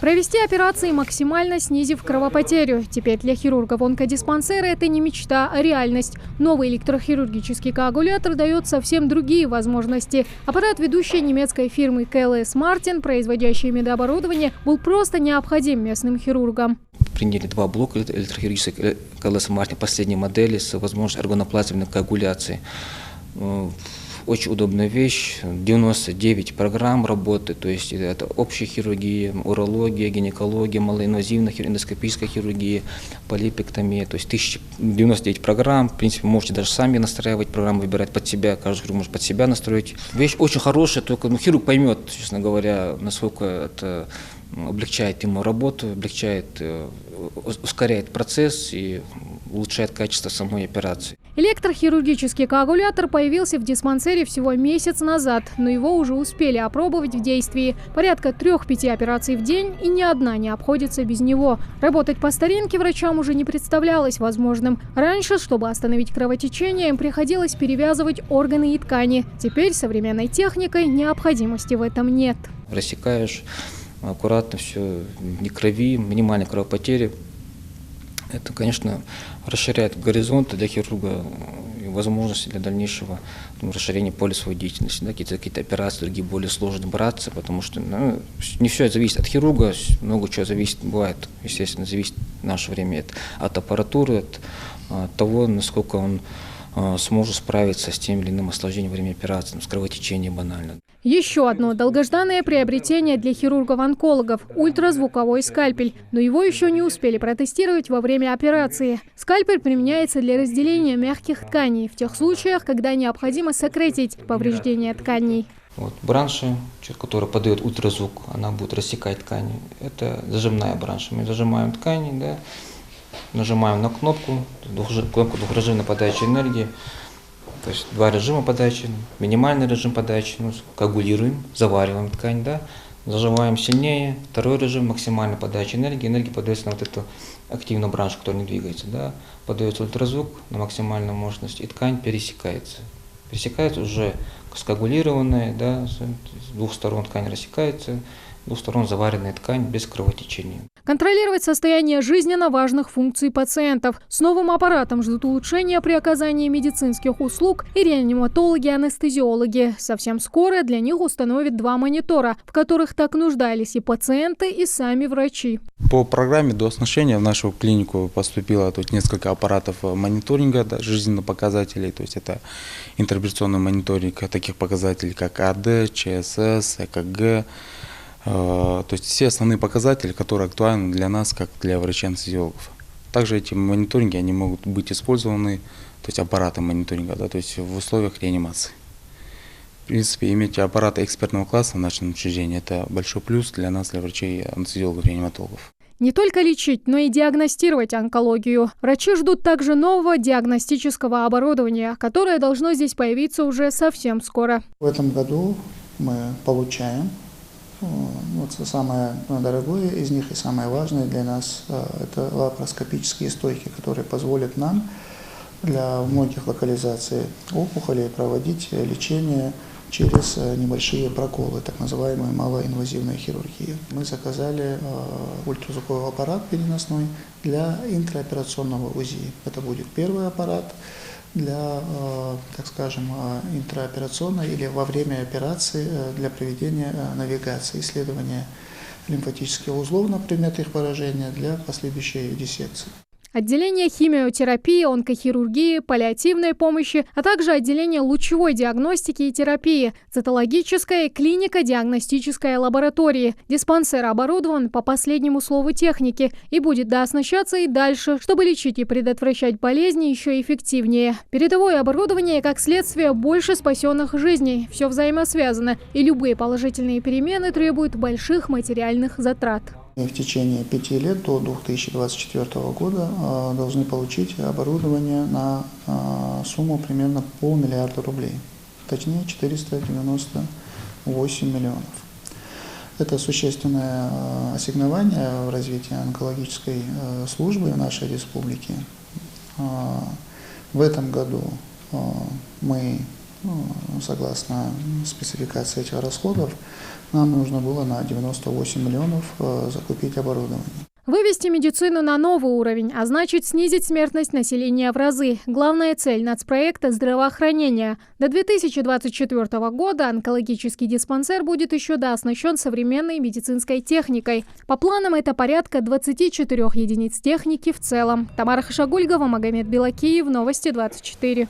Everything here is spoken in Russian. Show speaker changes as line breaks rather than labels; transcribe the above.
Провести операции, максимально снизив кровопотерю. Теперь для хирургов онкодиспансера это не мечта, а реальность. Новый электрохирургический коагулятор дает совсем другие возможности. Аппарат ведущей немецкой фирмы КЛС Мартин, производящей медоборудование, был просто необходим местным хирургам.
Приняли два блока электрохирургической КЛС Мартин последней модели с возможностью органоплазменной коагуляции. Очень удобная вещь, 99 программ работы, то есть это общая хирургия, урология, гинекология, малоинвазивная эндоскопическая хирургия, полипектомия, то есть 1099 программ. В принципе, можете даже сами настраивать программу, выбирать под себя, каждый хирург может под себя настроить. Вещь очень хорошая, только хирург поймет, честно говоря, насколько это облегчает ему работу, ускоряет процесс и улучшает качество самой операции.
Электрохирургический коагулятор появился в диспансере всего месяц назад, но его уже успели опробовать в действии. Порядка 3-5 операций в день, и ни одна не обходится без него. Работать по старинке врачам уже не представлялось возможным. Раньше, чтобы остановить кровотечение, им приходилось перевязывать органы и ткани. Теперь современной техникой необходимости в этом нет.
Рассекаешь аккуратно все, ни крови, минимальной кровопотери. Это, конечно, расширяет горизонты для хирурга и возможности для дальнейшего расширения поля своей деятельности. Да, какие-то операции, другие более сложные браться, потому что не все зависит от хирурга, много чего зависит, бывает, естественно, зависит в наше время от аппаратуры, от того, насколько он сможет справиться с тем или иным осложнением во время операции, с кровотечением банально.
Еще одно долгожданное приобретение для хирургов-онкологов – ультразвуковой скальпель. Но его еще не успели протестировать во время операции. Скальпель применяется для разделения мягких тканей в тех случаях, когда необходимо сократить повреждение тканей.
Вот бранша, которая подает ультразвук, она будет рассекать ткани. Это зажимная бранша. Мы зажимаем ткани, да, нажимаем на кнопку двухрежимной подачи энергии. То есть два режима подачи, минимальный режим подачи, коагулируем, завариваем ткань, да, зажимаем сильнее, второй режим максимальной подачи энергии, энергия подается на вот эту активную браншу, которая не двигается, да, подается ультразвук на максимальную мощность, и ткань пересекается. Пересекается уже скоагулированная, да, с двух сторон ткань рассекается, с двух сторон заваренная ткань без кровотечения.
Контролировать состояние жизненно важных функций пациентов. С новым аппаратом ждут улучшения при оказании медицинских услуг и реаниматологи, анестезиологи. Совсем скоро для них установят 2 монитора, в которых так нуждались и пациенты, и сами врачи.
По программе до оснащения в нашу клинику поступило тут несколько аппаратов мониторинга жизненных показателей. То есть это интервенционный мониторинг таких показателей, как АД, ЧСС, ЭКГ. То есть все основные показатели, которые актуальны для нас, как для врачей-анестезиологов. Также эти мониторинги они могут быть использованы, то есть аппараты мониторинга, да, то есть в условиях реанимации. В принципе, иметь аппараты экспертного класса в нашем учреждении – это большой плюс для нас, для врачей-анестезиологов, реаниматологов.
Не только лечить, но и диагностировать онкологию. Врачи ждут также нового диагностического оборудования, которое должно здесь появиться уже совсем скоро.
В этом году мы получаем вот самое дорогое из них и самое важное для нас – это лапароскопические стойки, которые позволят нам для многих локализаций опухолей проводить лечение через небольшие проколы, так называемую малоинвазивную хирургию. Мы заказали ультразвуковой аппарат переносной для интраоперационного УЗИ. Это будет первый аппарат для, так скажем, интраоперационной или во время операции для проведения навигации, исследования лимфатических узлов, например, их поражения для последующей диссекции.
Отделение химиотерапии, онкохирургии, паллиативной помощи, а также отделение лучевой диагностики и терапии, цитологическая и клинико-диагностическая лаборатории. Диспансер оборудован по последнему слову техники и будет дооснащаться и дальше, чтобы лечить и предотвращать болезни еще эффективнее. Передовое оборудование, как следствие, больше спасенных жизней. Все взаимосвязано, и любые положительные перемены требуют больших материальных затрат.
В течение 5 лет до 2024 года должны получить оборудование на сумму примерно 500 миллиарда рублей, точнее 498 миллионов. Это существенное ассигнование в развитии онкологической службы в нашей республике. В этом году мы, согласно спецификации этих расходов, нам нужно было на 98 миллионов закупить оборудование.
Вывести медицину на новый уровень, а значит снизить смертность населения в разы. Главная цель нацпроекта – здравоохранение. До 2024 года онкологический диспансер будет еще дооснащен современной медицинской техникой. По планам это порядка 24 единиц техники в целом. Тамара Хашагульгова, Магомед Белакиев, Новости 24.